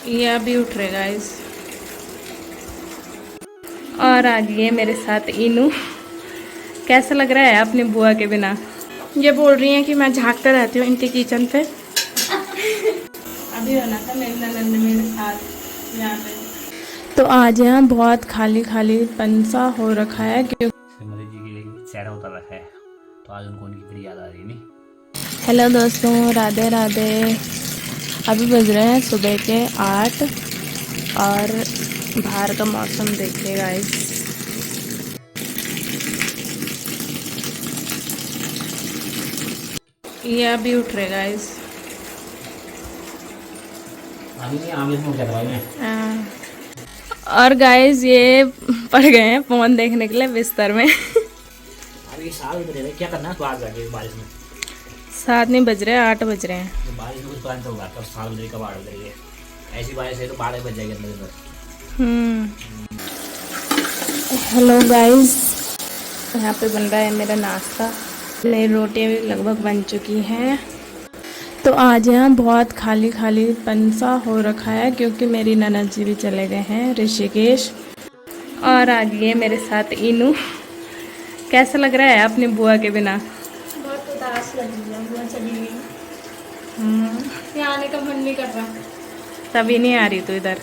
ये अभी उठ रहे गाइस। और आ गई है मेरे साथ इनू। कैसा लग रहा है अपनी बुआ के बिना? ये बोल रही हैं कि मैं झांकते रहती हूँ इनके किचन पे। अभी होना था मेरी ननद मेरे साथ यहाँ पे। तो आज यहाँ बहुत खाली खाली पंसा हो रखा है क्योंकि सिमरन जी की चेहरा उतर रखा है, तो आज उनको उनकी बड़ी याद आ रही है नहीं। हेलो दोस्तों, राधे राधे। अभी बज रहे हैं सुबह के 8 और बाहर का मौसम देखिए गाइस। ये अभी उठ रहे गाइस। अभी नहीं आमिर में क्या भाई मैं। और गाइस ये पड़ गए हैं फोन देखने के लिए बिस्तर में। अभी साल बज रहे क्या करना है तो आज जाके बारिश में। 7 नहीं बज रहे, 8 बज रहे हैं। तो बारिश में कुछ प्लान तो होगा, कब साल बज रही कब 8 बज रही है। ऐसी बारिश है तो 12 बज जाएगी अंदर अंदर। हेलो गाइस, यहाँ पे बन रहा है मेरा नाश्ता। मेरी रोटियाँ भी लगभग बन चुकी हैं। तो आज यहाँ बहुत खाली खाली पंसा हो रखा है क्योंकि मेरी ननद जी भी चले गए हैं ऋषिकेश। और आ गई है मेरे साथ इनू। कैसा लग रहा है अपनी बुआ के बिना? बहुत उदास लग रही है, बुआ चली गई। यहाँ आने का मन नहीं कर रहा। तभी नहीं आ रही तू इधर,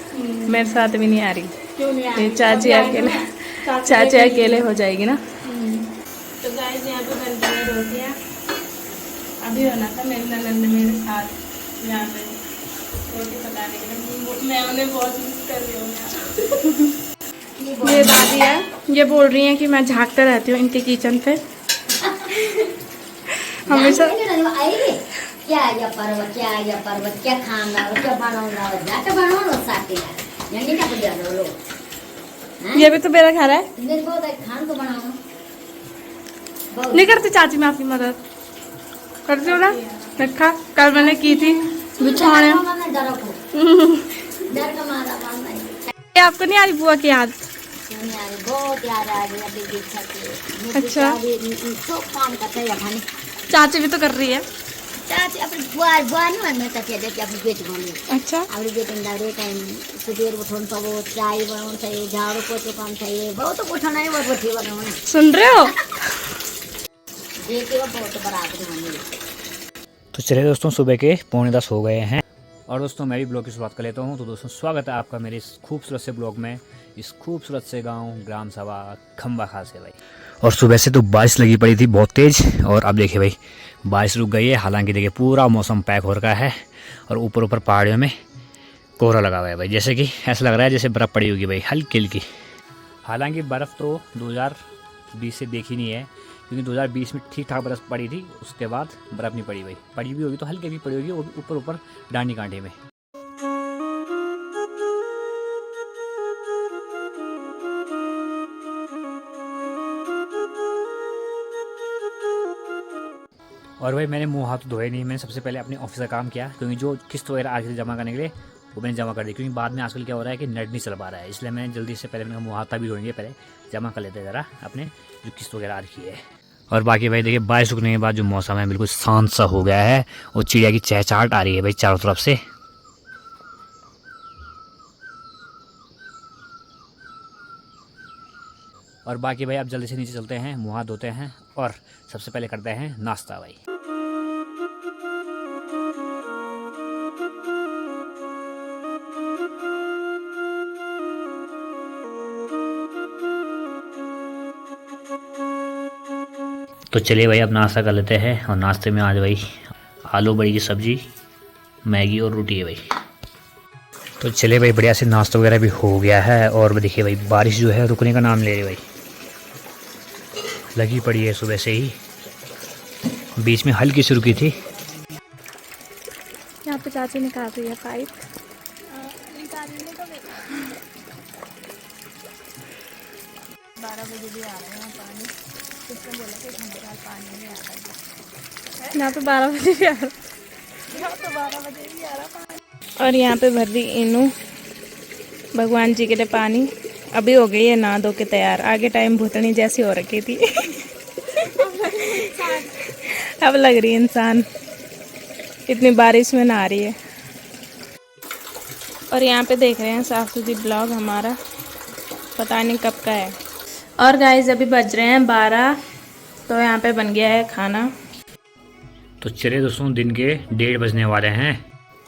मेरे साथ भी नहीं आ रही। क्यों नहीं आ ये रही? चाची अकेले, चाची अकेले हो जाएगी ना। तो गाइस यहाँ पे बन रही है रोटियाँ। अभी होना था मेरी ननद मेरे साथ यहाँ पे रोटी पकाने के लिए। मैं उन्हें बहुत मिस कर रही हूँ। ये दादी है, ये बोल रही हैं कि मैं झांकते रहती हूँ इनके किचन पे हमेशा। क्या या पर्वत क्या खाना क्या बनाऊंगा जाके बनाओ साथी यही ना बढ़िया लो। ये भी तो मेरा खा रहा है। मेरे बहुत खान तो बनाओ नहीं करती चाची मैं आपकी मदद करती हूँ ना। रखा कल मैंने की थी बिछाने। डर का मारा मारना आपको नहीं आ रही बुआ की याद? बहुत याद आ रही है। अच्छा, सब काम करते हैं चाची भी तो कर रही है। चाची अपनी बुआ नहीं बनना चाची देती अपनी बेटी बोली। अच्छा, अपनी बेटी दादे टाइम सुबह उठोन तो वो चाय बनाना चाहिए, झाड़ू पोछे काम चाहिए, बहुत उठाना है, बहुत बठी बनाना। सुन रहे हो? देखिए बहुत बराबरी होनी। तो चलिए दोस्तों, सुबह के 9:45 हो गए हैं और दोस्तों मैं भी ब्लॉग की शुरुआत कर लेता हूँ। तो दोस्तों स्वागत है आपका मेरे इस खूबसूरत से ब्लॉग में, इस खूबसूरत से गांव ग्राम सभा खम्बा खास है भाई। और सुबह से तो बारिश लगी पड़ी थी बहुत तेज़, और अब देखिए भाई बारिश रुक गई है। हालांकि देखिए पूरा मौसम पैक हो रखा है और ऊपर ऊपर पहाड़ियों में कोहरा लगा हुआ है भाई, जैसे कि ऐसा लग रहा है जैसे बर्फ़ पड़ी होगी भाई, हल्की हल्की। हालांकि बर्फ़ तो 2020 से देखी नहीं है, क्योंकि 2020 में ठीक ठाक बर्फ़ पड़ी थी, उसके बाद बर्फ़ नहीं पड़ी भाई। पड़ी भी होगी तो हल्की भी पड़ी होगी, वो भी ऊपर ऊपर डांडी कांटे में। और भाई मैंने मुँह हाथ धोए नहीं, मैंने सबसे पहले अपने ऑफिस का काम किया, क्योंकि जो किस्त वगैरह आज से जमा करने के लिए वो मैंने जमा कर दी। क्योंकि बाद में आजकल क्या हो रहा है कि नेट नहीं चल पा रहा है, इसलिए मैंने जल्दी से पहले मुँह हाथ भी धोएंगे, पहले जमा कर लेते ज़रा अपने जो किस्त वगैरह आ रखी है। और बाकी भाई देखिए बारिश रुकने के बाद जो मौसम है बिल्कुल शांत सा हो गया है, और चिड़िया की चहचहाट आ रही है भाई चारों तरफ से। और बाकी भाई अब जल्दी से नीचे चलते हैं, मुँह हाथ धोते हैं और सबसे पहले करते हैं नाश्ता भाई। तो चलिए भाई अब नाश्ता कर लेते हैं, और नाश्ते में आज भाई आलू बड़ी की सब्ज़ी, मैगी और रोटी है भाई। तो चलिए भाई बढ़िया से नाश्ता वगैरह भी हो गया है, और देखिए भाई बारिश जो है रुकने का नाम ले रही भाई, लगी पड़ी है सुबह से ही, बीच में हल्की सी रुकी थी। यहाँ पे चाची निकाल रही है पाइप। निकालने तो 12 बजे भी आ रहा है पानी। किसने बोला कि घंटे बाद पानी नहीं आता है? यहाँ पे 12 बजे भी आ रहा। यहाँ तो 12 बजे भी आ रहा पानी। और यहाँ पे भर दी इनू भगवान जी के लिए पानी। अभी हो गई है नहा धो के तैयार, आगे टाइम भूतनी जैसी हो रखी थी अब लग रही है इंसान, इतनी बारिश में नहा रही है। और यहाँ पे देख रहे हैं साफ सुथरी ब्लॉग हमारा, पता नहीं कब का है। और गाइस अभी बज रहे हैं 12, तो यहाँ पे बन गया है खाना। तो चलिए दोस्तों, दिन के 1:30 बजने वाले हैं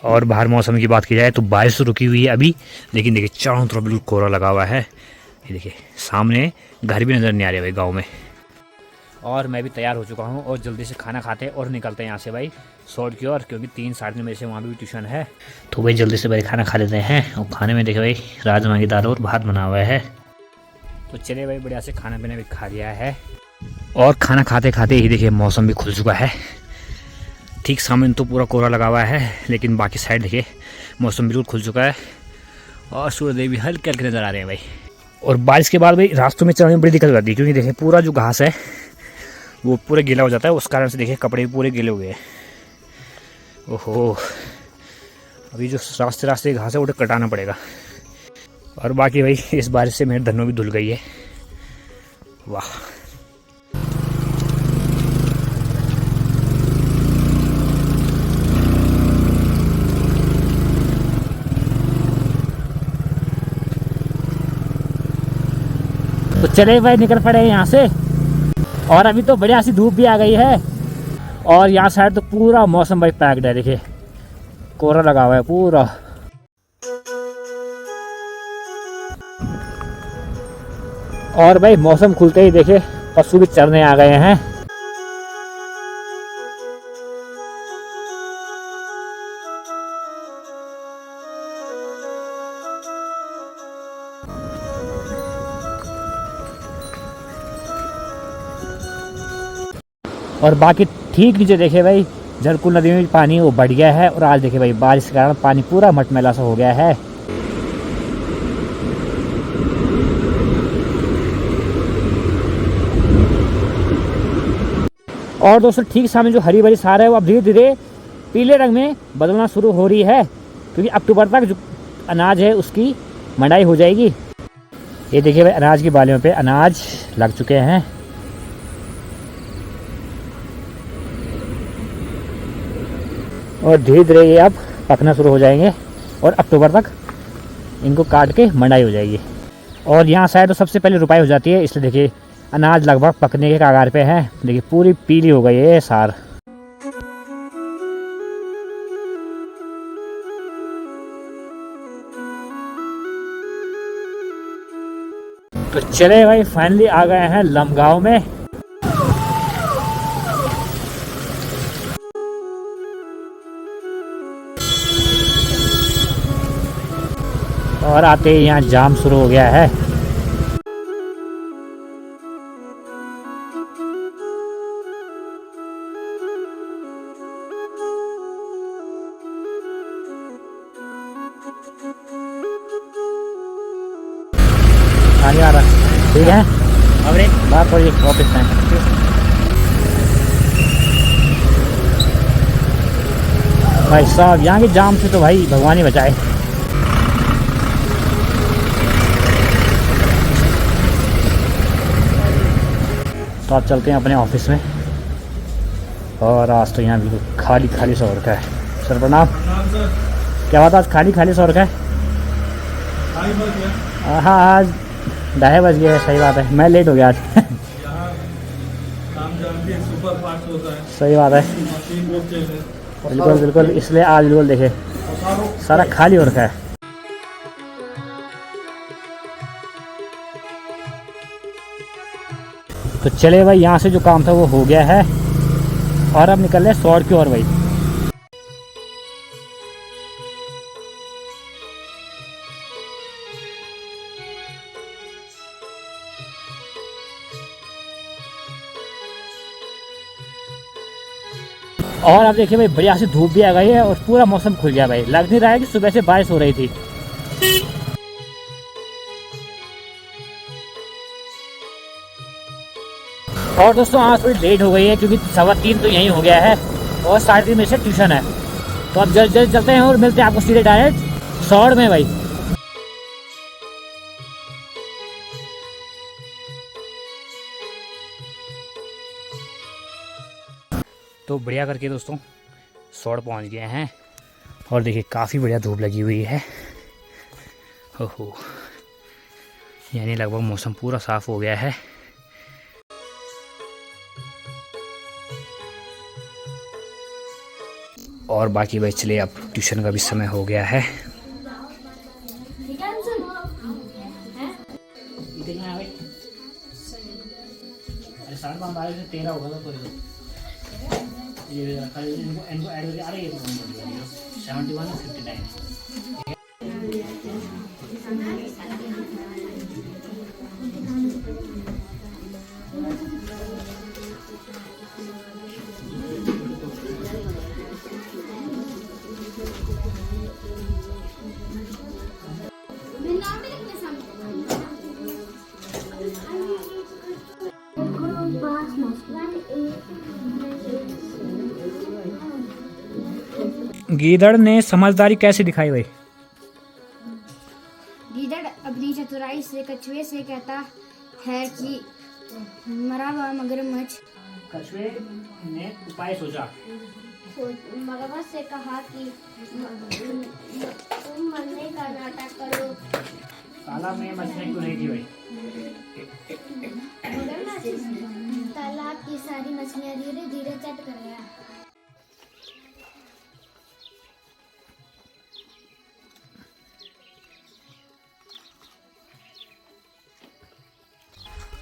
और बाहर मौसम की बात की जाए तो बारिश रुकी हुई है अभी, लेकिन देखिए चारों तरफ बिल्कुल कोहरा लगा हुआ है। ये देखिए सामने घर भी नज़र नहीं आ रहे भाई गाँव में। और मैं भी तैयार हो चुका हूँ और जल्दी से खाना खाते और निकलते हैं यहाँ से भाई शॉर्ट की ओर, क्योंकि 3 साढ़े 3 बजे से वहाँ भी ट्यूशन है। तो भाई जल्दी से भाई खाना खा लेते हैं। और खाने में देखे भाई राजमा की दाल और भात बना हुआ है। तो चलिए भाई बढ़िया से खाना पीना भी खा लिया है और खाना खाते खाते ही देखिए मौसम भी खुल चुका है। ठीक सामने तो पूरा कोहरा लगा हुआ है, लेकिन बाकी साइड देखिए मौसम बिल्कुल खुल चुका है और सूर्यदेव भी हल्के हल्के नज़र आ रहे हैं भाई। और बारिश के बाद भाई रास्तों में चलने में बड़ी दिक्कत होती है, क्योंकि देखिए पूरा जो घास है वो पूरा गीला हो जाता है। उस कारण से देखिए कपड़े भी पूरे गीले हो गए। ओहो, अभी जो रास्ते घास है वो कटाना पड़ेगा। और बाकी भाई इस बारिश से मेरी धनों भी धुल गई है। वाह, तो चले भाई निकल पड़े यहाँ से। और अभी तो बढ़िया सी धूप भी आ गई है और यहाँ साइड तो पूरा मौसम भाई पैक्ड है। देखिए कोहरा लगा हुआ है पूरा। और भाई मौसम खुलते ही देखिए पशु भी चरने आ गए हैं। और बाकी ठीक नीचे देखे भाई जरकुल नदी में पानी वो बढ़ गया है। और आज देखे भाई बारिश के कारण पानी पूरा मटमैला सा हो गया है। और दोस्तों ठीक सामने जो हरी भरी सार है वो अब धीरे धीरे पीले रंग में बदलना शुरू हो रही है, क्योंकि अक्टूबर तक जो अनाज है उसकी मंडाई हो जाएगी। ये देखिए भाई अनाज की बालियों पे अनाज लग चुके हैं। और धीरे धीरे ये अब पकना शुरू हो जाएंगे और अक्टूबर तक इनको काट के मंडाई हो जाएगी। और यहाँ शायद तो सबसे पहले रुपाई हो जाती है, इसलिए देखिए अनाज लगभग पकने के कगार पे है। देखिए पूरी पीली हो गई है ये सार। तो चले भाई फाइनली आ गए हैं लमगांव में। और आते ही यहाँ जाम शुरू हो गया है। आगे आ रहा ठीक है। अब बात हो ऑफिस टाइम। भाई साहब यहाँ के जाम से तो भाई भगवान ही बचाए। तो आप चलते हैं अपने ऑफिस में। और आज तो यहाँ बिल्कुल खाली खाली सा हो रखा है। सर प्रणाम। क्या बात आज खाली खाली सा हो रखा है? हाँ आज 2:30 बज गए। सही बात है, मैं लेट हो गया आज। सही बात है, बिल्कुल बिल्कुल, इसलिए आज बिल्कुल देखे सारा खाली हो रखा है। तो चले भाई यहाँ से जो काम था वो हो गया है और अब निकल रहे शॉर्ट की ओर भाई। और अब देखिए भाई बढ़िया से धूप भी आ गई है और पूरा मौसम खुल गया भाई। लग नहीं रहा है कि सुबह से बारिश हो रही थी। और दोस्तों आज थोड़ी लेट हो गई है, क्योंकि 3:15 तो यहीं हो गया है और 3:30 बजे से ट्यूशन है। तो अब जल्द जल्द चलते हैं और मिलते हैं आपको सीधे डायरेक्ट शॉर्ट में भाई। तो बढ़िया करके दोस्तों शॉर्ट पहुंच गए हैं और देखिए काफ़ी बढ़िया धूप लगी हुई है। हो, यानी लगभग मौसम पूरा साफ हो गया है। और बाकी भाई चलिए, अब ट्यूशन का भी समय हो गया है। गीदड़ ने समझदारी कैसे दिखाई भाई? गीदड़ अपनी चतुराई से कछुए से कहता है कि मरा हुआ मगरमच्छ कछुए ने उपाय सोचा। मगरमच्छ से कहा कि तुम मरने का नाटक करो। तालाब में मछलियाँ क्यों नहीं थी भाई? मगरमच्छ तालाब की सारी मछलियाँ धीरे धीरे चट कर गया।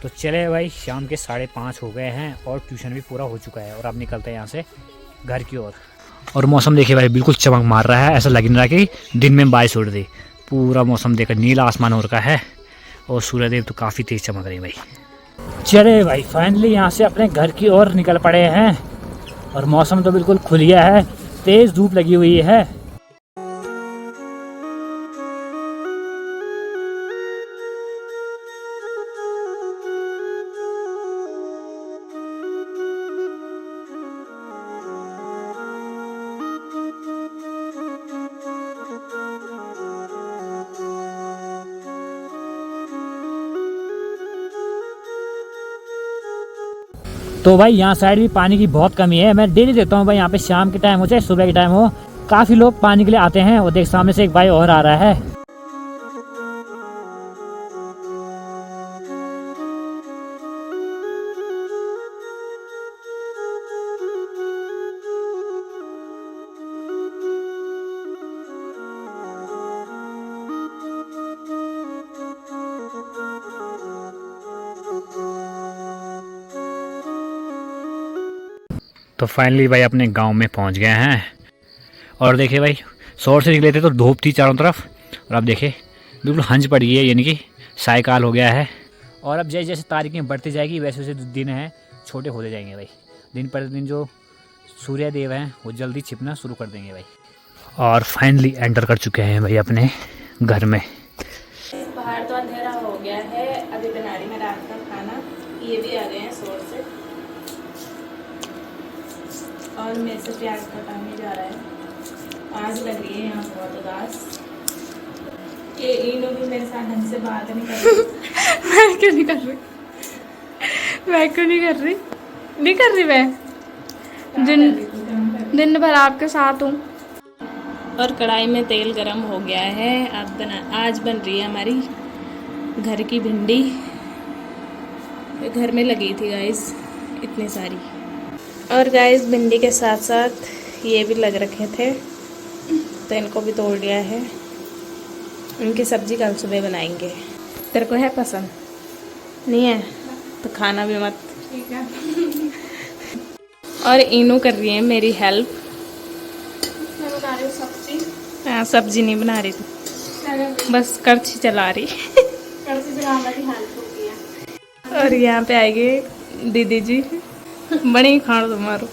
तो चले भाई, शाम के 5:30 हो गए हैं और ट्यूशन भी पूरा हो चुका है और अब निकलते हैं यहाँ से घर की ओर। और मौसम देखिए भाई, बिल्कुल चमक मार रहा है, ऐसा लग नहीं रहा कि दिन में बारिश उड़ दी। पूरा मौसम देखकर नीला आसमान हो रखा है और सूर्यदेव तो काफ़ी तेज चमक रही भाई। चले भाई, फाइनली यहाँ से अपने घर की ओर निकल पड़े हैं और मौसम तो बिल्कुल खुल गया है, तेज़ धूप लगी हुई है। तो भाई यहाँ साइड भी पानी की बहुत कमी है। मैं डेली देखता हूँ भाई, यहाँ पे शाम के टाइम हो चाहे सुबह के टाइम हो, काफ़ी लोग पानी के लिए आते हैं। और देख सामने से एक भाई और आ रहा है। तो फाइनली भाई अपने गांव में पहुंच गए हैं और देखिए भाई, शोर से निकले थे तो धूप थी चारों तरफ और अब देखिए बिल्कुल हंज पड़ गई है, यानी कि सायकाल हो गया है। और अब जैसे जैसे तारीखें बढ़ती जाएगी वैसे वैसे दिन हैं छोटे होते जाएंगे भाई। दिन पर दिन जो सूर्य देव हैं वो जल्दी छिपना शुरू कर देंगे भाई। और फाइनली एंटर कर चुके हैं भाई अपने घर में। बाहर तो अंधेरा हो गया है, अभी बना रही मैं रात का खाना। ये भी आ गए हैं शोर से और मेरे से प्याज कटाने जा रहा है। आज लग रही है यहाँ बहुत उदास। ये इनो भी मेरे साथ ढंग से बात नहीं कर रही। मैं क्यों नहीं कर रही? मैं क्यों नहीं कर रही? नहीं कर रही मैं। दिन भर आपके साथ हूँ। और कढ़ाई में तेल गरम हो गया है। आज बन रही है हमारी घर की भिंडी। घर में लगी थी गाइस इतनी सारी। और गाइस भिंडी के साथ साथ ये भी लग रखे थे तो इनको भी तोड़ लिया है। इनकी सब्जी कल सुबह बनाएंगे। तेरे को है पसंद? नहीं है तो खाना भी मत। ठीक है। और इनू कर रही है मेरी हेल्प। मैं बना रही हूँ सब्जी। हाँ, सब्जी नहीं बना रही थी, बस करछी चला रही। करछी चलाने की हेल्प हो गया। और यहाँ पे आएगी दीदी जी। बड़ी खाण तुम्हारो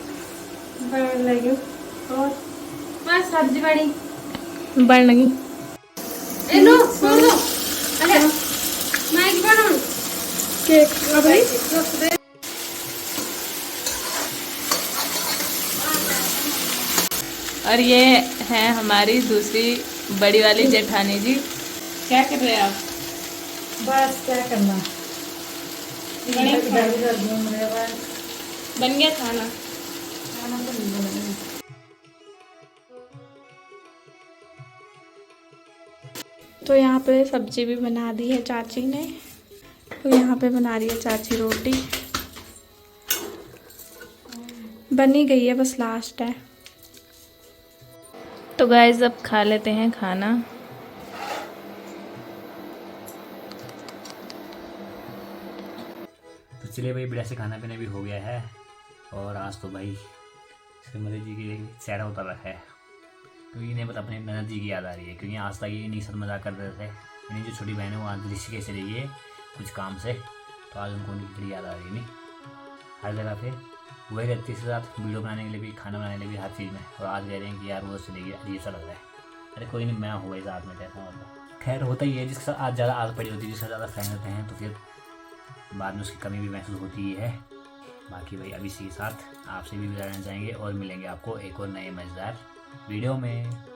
लगी और बस सब्जी बड़ी बन लगी। एनो छोड़ दो। अरे मैं क्या बनाऊं? केक अपनी। और ये है हमारी दूसरी बड़ी वाली जेठानी जी। क्या कर रहे हैं आप? बस क्या करना, बन गया खाना। तो यहाँ पे सब्जी भी बना दी है चाची ने। तो यहाँ पे बना रही है चाची रोटी, बनी गई है, बस लास्ट है। तो गाइस अब खा लेते हैं खाना। तो चलिए भाई, बढ़िया से खाना पीना भी हो गया है। और आज तो भाई सिमरन जी की चेहरा उतर रखा है, क्योंकि इन्हें अपने ननद जी की याद आ रही है, क्योंकि आज तक ये इन्हीं साथ मजाक कर रहे थे। इन्हीं जो छोटी बहन है वो आज ऋषिकेश चली गई है कुछ काम से, तो आज उनको उनकी बड़ी याद आ रही है। नहीं, हर जगह पे वही रहती है साथ, वीडियो बनाने के लिए भी, खाना बनाने के लिए भी, हर चीज़ में। और आज कह रहे हैं कि यार वो चली गई, अजीब सा लग रहा है। अरे कोई नहीं, मैं हुआ साथ में, कैसा मतलब। खैर होता ही है, जिसके साथ आज ज़्यादा आदत पड़ी होती है, जिसके ज़्यादा फ्रेंड होते हैं, तो फिर बाद में उसकी कमी भी महसूस होती ही है। बाकी भाई अभी इसी के साथ आपसे भी विदा लेना चाहेंगे और मिलेंगे आपको एक और नए मज़ेदार वीडियो में।